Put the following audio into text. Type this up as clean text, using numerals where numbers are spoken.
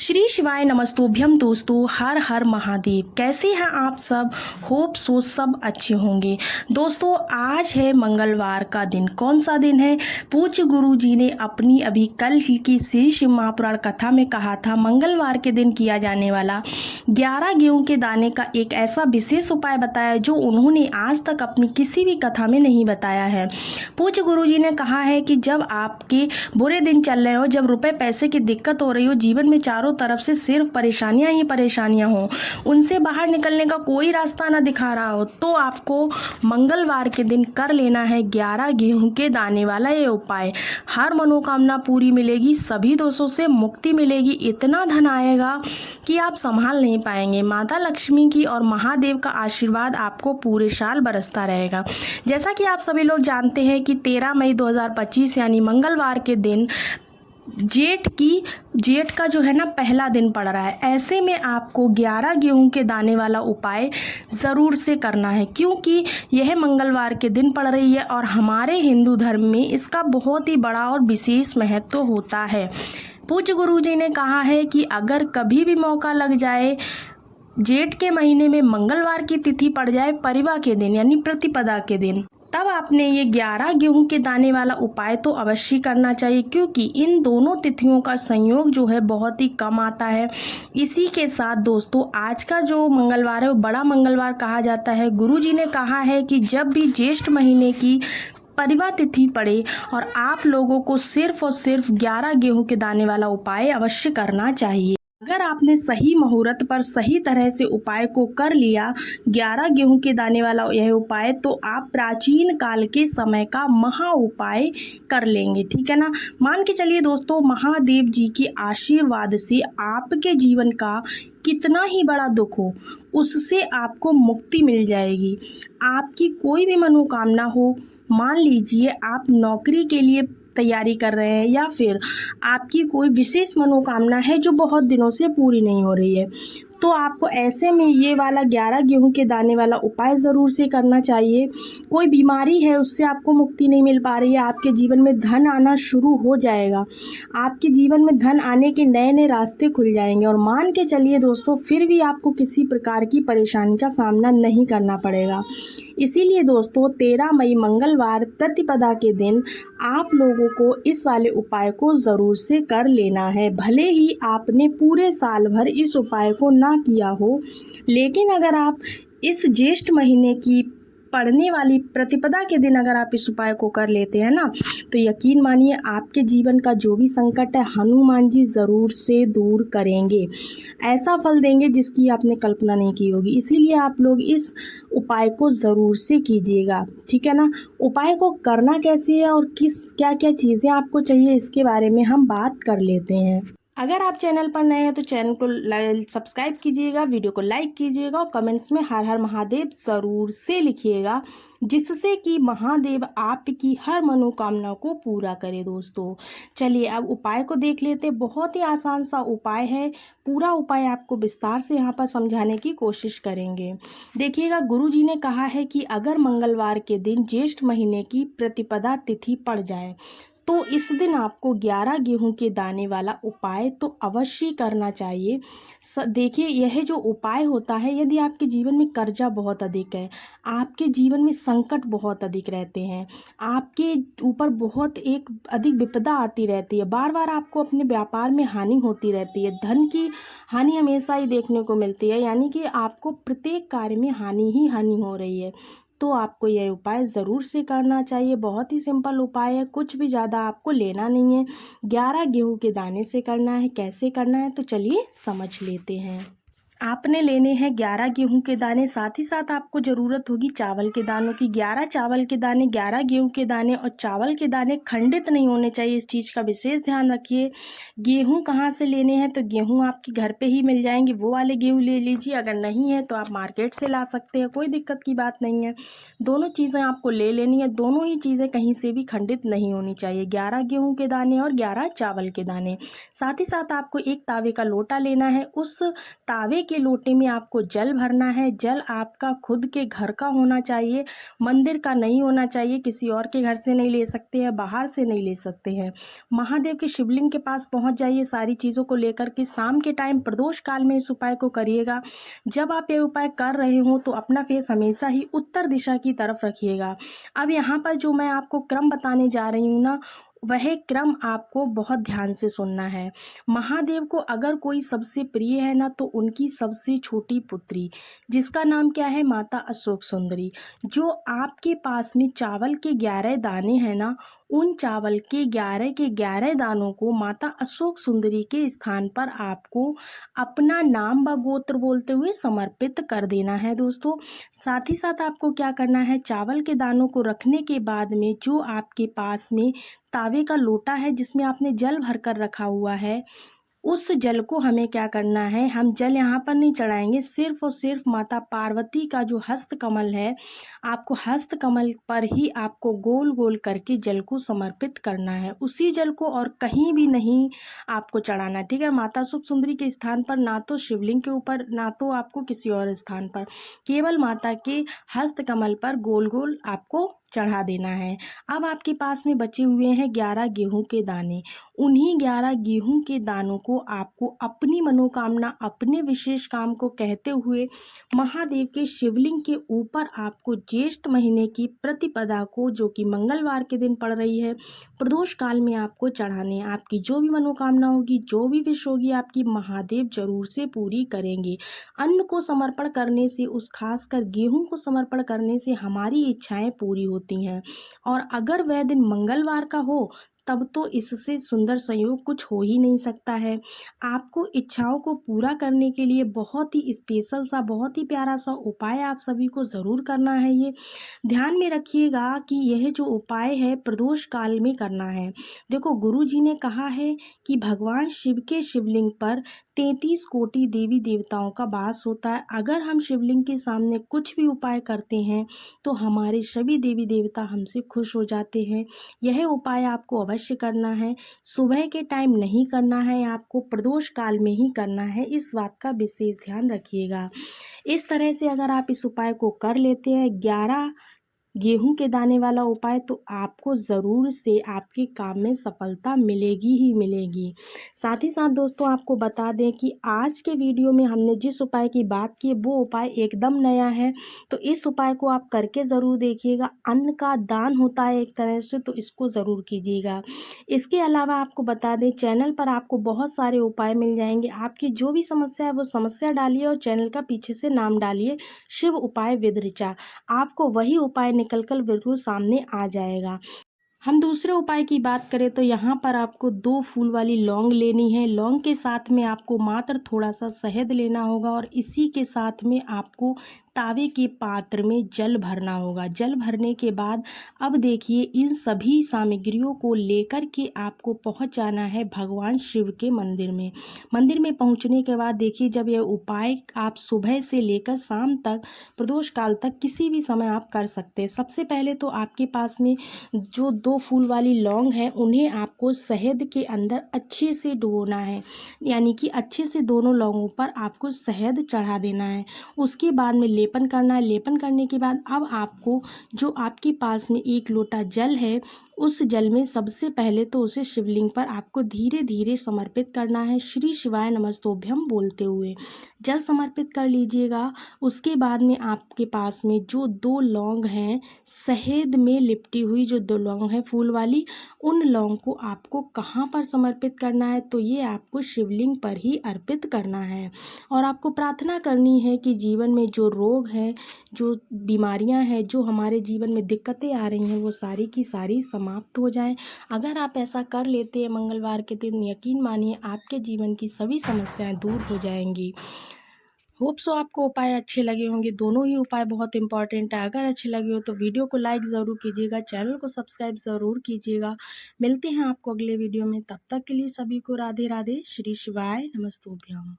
श्री शिवाय नमस्तुभ्यम दोस्तों, हर हर महादेव। कैसे हैं आप सब? होप सो सब अच्छे होंगे। दोस्तों आज है मंगलवार का दिन। कौन सा दिन है? पूज्य गुरु जी ने अपनी अभी कल की श्री शिव महापुराण कथा में कहा था मंगलवार के दिन किया जाने वाला 11 गेहूं के दाने का एक ऐसा विशेष उपाय बताया जो उन्होंने आज तक अपनी किसी भी कथा में नहीं बताया है। पूज्य गुरु जी ने कहा है कि जब आपके बुरे दिन चल रहे हो, जब रुपए पैसे की दिक्कत हो रही हो, जीवन में चारों तरफ से सिर्फ परेशानियां ही परेशानियां हो, उनसे बाहर निकलने का कोई रास्ता ना दिखा रहा हो, तो आपको मंगलवार के दिन कर लेना है 11 गेहूं के दाने वाला ये उपाय। हर मनोकामना पूरी मिलेगी, सभी दोषों से मुक्ति मिलेगी, इतना धन आएगा कि आप संभाल नहीं पाएंगे। माता लक्ष्मी की और महादेव का आशीर्वाद आपको पूरे साल बरसता रहेगा। जैसा कि आप सभी लोग जानते हैं कि 13 मई 2025 यानी मंगलवार के दिन जेठ का जो है ना पहला दिन पड़ रहा है। ऐसे में आपको 11 गेहूं के दाने वाला उपाय ज़रूर से करना है, क्योंकि यह मंगलवार के दिन पड़ रही है और हमारे हिंदू धर्म में इसका बहुत ही बड़ा और विशेष महत्व होता है। पूज्य गुरु जी ने कहा है कि अगर कभी भी मौका लग जाए, जेठ के महीने में मंगलवार की तिथि पड़ जाए, परिवा के दिन यानी प्रतिपदा के दिन, तब आपने ये 11 गेहूं के दाने वाला उपाय तो अवश्य करना चाहिए, क्योंकि इन दोनों तिथियों का संयोग जो है बहुत ही कम आता है। इसी के साथ दोस्तों आज का जो मंगलवार है वो बड़ा मंगलवार कहा जाता है। गुरु जी ने कहा है कि जब भी ज्येष्ठ महीने की परिवा तिथि पड़े और आप लोगों को सिर्फ और सिर्फ 11 गेहूं के दाने वाला उपाय अवश्य करना चाहिए। अगर आपने सही मुहूर्त पर सही तरह से उपाय को कर लिया, 11 गेहूं के दाने वाला यह उपाय, तो आप प्राचीन काल के समय का महा उपाय कर लेंगे। ठीक है ना। मान के चलिए दोस्तों, महादेव जी के आशीर्वाद से आपके जीवन का कितना ही बड़ा दुख हो, उससे आपको मुक्ति मिल जाएगी। आपकी कोई भी मनोकामना हो, मान लीजिए आप नौकरी के लिए तैयारी कर रहे हैं या फिर आपकी कोई विशेष मनोकामना है जो बहुत दिनों से पूरी नहीं हो रही है, तो आपको ऐसे में ये वाला 11 गेहूं के दाने वाला उपाय ज़रूर से करना चाहिए। कोई बीमारी है उससे आपको मुक्ति नहीं मिल पा रही है, आपके जीवन में धन आना शुरू हो जाएगा, आपके जीवन में धन आने के नए नए रास्ते खुल जाएंगे। और मान के चलिए दोस्तों, फिर भी आपको किसी प्रकार की परेशानी का सामना नहीं करना पड़ेगा। इसीलिए दोस्तों 13 मई मंगलवार प्रतिपदा के दिन आप लोगों को इस वाले उपाय को ज़रूर से कर लेना है। भले ही आपने पूरे साल भर इस उपाय को ना किया हो, लेकिन अगर आप इस ज्येष्ठ महीने की पड़ने वाली प्रतिपदा के दिन अगर आप इस उपाय को कर लेते हैं ना, तो यकीन मानिए आपके जीवन का जो भी संकट है हनुमान जी ज़रूर से दूर करेंगे। ऐसा फल देंगे जिसकी आपने कल्पना नहीं की होगी। इसीलिए आप लोग इस उपाय को ज़रूर से कीजिएगा। ठीक है ना। उपाय को करना कैसे है और क्या क्या चीज़ें आपको चाहिए, इसके बारे में हम बात कर लेते हैं। अगर आप चैनल पर नए हैं तो चैनल को सब्सक्राइब कीजिएगा, वीडियो को लाइक कीजिएगा और कमेंट्स में हर हर महादेव ज़रूर से लिखिएगा, जिससे कि महादेव आपकी हर मनोकामना को पूरा करे। दोस्तों चलिए अब उपाय को देख लेते। बहुत ही आसान सा उपाय है, पूरा उपाय आपको विस्तार से यहाँ पर समझाने की कोशिश करेंगे। देखिएगा, गुरु जी ने कहा है कि अगर मंगलवार के दिन ज्येष्ठ महीने की प्रतिपदा तिथि पड़ जाए तो इस दिन आपको 11 गेहूं के दाने वाला उपाय तो अवश्य करना चाहिए। देखिए, यह जो उपाय होता है, यदि आपके जीवन में कर्जा बहुत अधिक है, आपके जीवन में संकट बहुत अधिक रहते हैं, आपके ऊपर बहुत एक अधिक विपदा आती रहती है, बार बार आपको अपने व्यापार में हानि होती रहती है, धन की हानि हमेशा ही देखने को मिलती है, यानी कि आपको प्रत्येक कार्य में हानि ही हानि हो रही है, तो आपको यह उपाय ज़रूर से करना चाहिए। बहुत ही सिंपल उपाय है, कुछ भी ज़्यादा आपको लेना नहीं है, 11 गेहूं के दाने से करना है। कैसे करना है तो चलिए समझ लेते हैं। आपने लेने हैं 11 गेहूं के दाने, साथ ही साथ आपको ज़रूरत होगी चावल के दानों की। 11 चावल के दाने, 11 गेहूं के दाने, और चावल के दाने खंडित नहीं होने चाहिए, इस चीज़ का विशेष ध्यान रखिए। गेहूं कहाँ से लेने हैं तो गेहूं आपके घर पे ही मिल जाएंगे, वो वाले गेहूं ले लीजिए। अगर नहीं है तो आप मार्केट से ला सकते हैं, कोई दिक्कत की बात नहीं है। दोनों चीज़ें आपको ले लेनी है, दोनों ही चीज़ें कहीं से भी खंडित नहीं होनी चाहिए, 11 गेहूं के दाने और 11 चावल के दाने। साथ ही साथ आपको एक तावे का लोटा लेना है, उस तावे के के लोटे में आपको जल भरना है। जल आपका खुद के घर का होना चाहिए, मंदिर का नहीं होना चाहिए, किसी और के घर से नहीं ले सकते हैं, बाहर से नहीं ले सकते हैं। महादेव के शिवलिंग के पास पहुंच जाइए सारी चीज़ों को लेकर के। शाम के टाइम प्रदोष काल में इस उपाय को करिएगा। जब आप ये उपाय कर रहे हो तो अपना फेस हमेशा ही उत्तर दिशा की तरफ रखिएगा। अब यहाँ पर जो मैं आपको क्रम बताने जा रही हूँ ना, वह क्रम आपको बहुत ध्यान से सुनना है। महादेव को अगर कोई सबसे प्रिय है ना, तो उनकी सबसे छोटी पुत्री, जिसका नाम क्या है, माता अशोक सुंदरी। जो आपके पास में चावल के 11 दाने हैं ना, उन चावल के 11 दानों को माता अशोक सुंदरी के स्थान पर आपको अपना नाम व गोत्र बोलते हुए समर्पित कर देना है दोस्तों। साथ ही साथ आपको क्या करना है, चावल के दानों को रखने के बाद में जो आपके पास में तावे का लोटा है जिसमें आपने जल भर कर रखा हुआ है, उस जल को हमें क्या करना है, हम जल यहाँ पर नहीं चढ़ाएंगे, सिर्फ और सिर्फ माता पार्वती का जो हस्त कमल है, आपको हस्त कमल पर ही आपको गोल गोल करके जल को समर्पित करना है। उसी जल को और कहीं भी नहीं आपको चढ़ाना, ठीक है। माता सुख सुंदरी के स्थान पर, ना तो शिवलिंग के ऊपर, ना तो आपको किसी और स्थान पर, केवल माता के हस्त कमल पर गोल गोल आपको चढ़ा देना है। अब आपके पास में बचे हुए हैं 11 गेहूं के दाने। उन्हीं 11 गेहूं के दानों को आपको अपनी मनोकामना, अपने विशेष काम को कहते हुए महादेव के शिवलिंग के ऊपर आपको ज्येष्ठ महीने की प्रतिपदा को, जो कि मंगलवार के दिन पड़ रही है, प्रदोष काल में आपको चढ़ाने। आपकी जो भी मनोकामना होगी, जो भी विश होगी, आपकी महादेव जरूर से पूरी करेंगे। अन्न को समर्पण करने से, उस खासकर गेहूं को समर्पण करने से हमारी इच्छाएं पूरी होती हैं। और अगर वह दिन मंगलवार का हो, तब तो इससे सुंदर संयोग कुछ हो ही नहीं सकता है। आपको इच्छाओं को पूरा करने के लिए बहुत ही स्पेशल सा, बहुत ही प्यारा सा उपाय आप सभी को ज़रूर करना है। ये ध्यान में रखिएगा कि यह जो उपाय है प्रदोष काल में करना है। देखो, गुरु जी ने कहा है कि भगवान शिव के शिवलिंग पर 33 कोटि देवी देवताओं का वास होता है। अगर हम शिवलिंग के सामने कुछ भी उपाय करते हैं तो हमारे सभी देवी देवता हमसे खुश हो जाते हैं। यह उपाय आपको अवश्य करना है। सुबह के टाइम नहीं करना है, आपको प्रदोष काल में ही करना है। इस बात का विशेष ध्यान रखिएगा। इस तरह से अगर आप इस उपाय को कर लेते हैं, 11 गेहूं के दाने वाला उपाय, तो आपको ज़रूर से आपके काम में सफलता मिलेगी ही मिलेगी। साथ ही साथ दोस्तों आपको बता दें कि आज के वीडियो में हमने जिस उपाय की बात की वो उपाय एकदम नया है, तो इस उपाय को आप करके ज़रूर देखिएगा। अन्न का दान होता है एक तरह से, तो इसको ज़रूर कीजिएगा। इसके अलावा आपको बता दें, चैनल पर आपको बहुत सारे उपाय मिल जाएंगे। आपकी जो भी समस्या है वो समस्या डालिए और चैनल का पीछे से नाम डालिए शिव उपाय विद ऋचा, आपको वही उपाय निकलकर बिल्कुल सामने आ जाएगा। हम दूसरे उपाय की बात करें तो यहाँ पर आपको 2 फूल वाली लौंग लेनी है। लौंग के साथ में आपको मात्र थोड़ा सा शहद लेना होगा और इसी के साथ में आपको तावे के पात्र में जल भरना होगा। जल भरने के बाद अब देखिए, इन सभी सामग्रियों को लेकर के आपको पहुँच जाना है भगवान शिव के मंदिर में। मंदिर में पहुँचने के बाद देखिए, जब यह उपाय आप सुबह से लेकर शाम तक, प्रदोष काल तक किसी भी समय आप कर सकते हैं। सबसे पहले तो आपके पास में जो 2 फूल वाली लौंग है, उन्हें आपको शहद के अंदर अच्छे से डुबोना है, यानी कि अच्छे से दोनों लौंगों पर आपको शहद चढ़ा देना है। उसके बाद में लेपन करना है। लेपन करने के बाद अब आपको जो आपके पास में 1 लोटा जल है, उस जल में सबसे पहले तो उसे शिवलिंग पर आपको धीरे धीरे समर्पित करना है, श्री शिवाय नमस्तोभ्यम बोलते हुए जल समर्पित कर लीजिएगा। उसके बाद में आपके पास में जो 2 लौंग हैं, शहद में लिपटी हुई जो 2 लौंग हैं फूल वाली, उन लौंग को आपको कहाँ पर समर्पित करना है, तो ये आपको शिवलिंग पर ही अर्पित करना है। और आपको प्रार्थना करनी है कि जीवन में जो रोग है, जो बीमारियां हैं, जो हमारे जीवन में दिक्कतें आ रही हैं, वो सारी की सारी समाप्त हो जाएं। अगर आप ऐसा कर लेते हैं मंगलवार के दिन, यकीन मानिए आपके जीवन की सभी समस्याएं दूर हो जाएंगी। होप सो आपको उपाय अच्छे लगे होंगे। दोनों ही उपाय बहुत इंपॉर्टेंट है। अगर अच्छे लगे हो तो वीडियो को लाइक ज़रूर कीजिएगा, चैनल को सब्सक्राइब ज़रूर कीजिएगा। मिलते हैं आपको अगले वीडियो में, तब तक के लिए सभी को राधे राधे, श्री शिवाय नमस्तुभ्यम।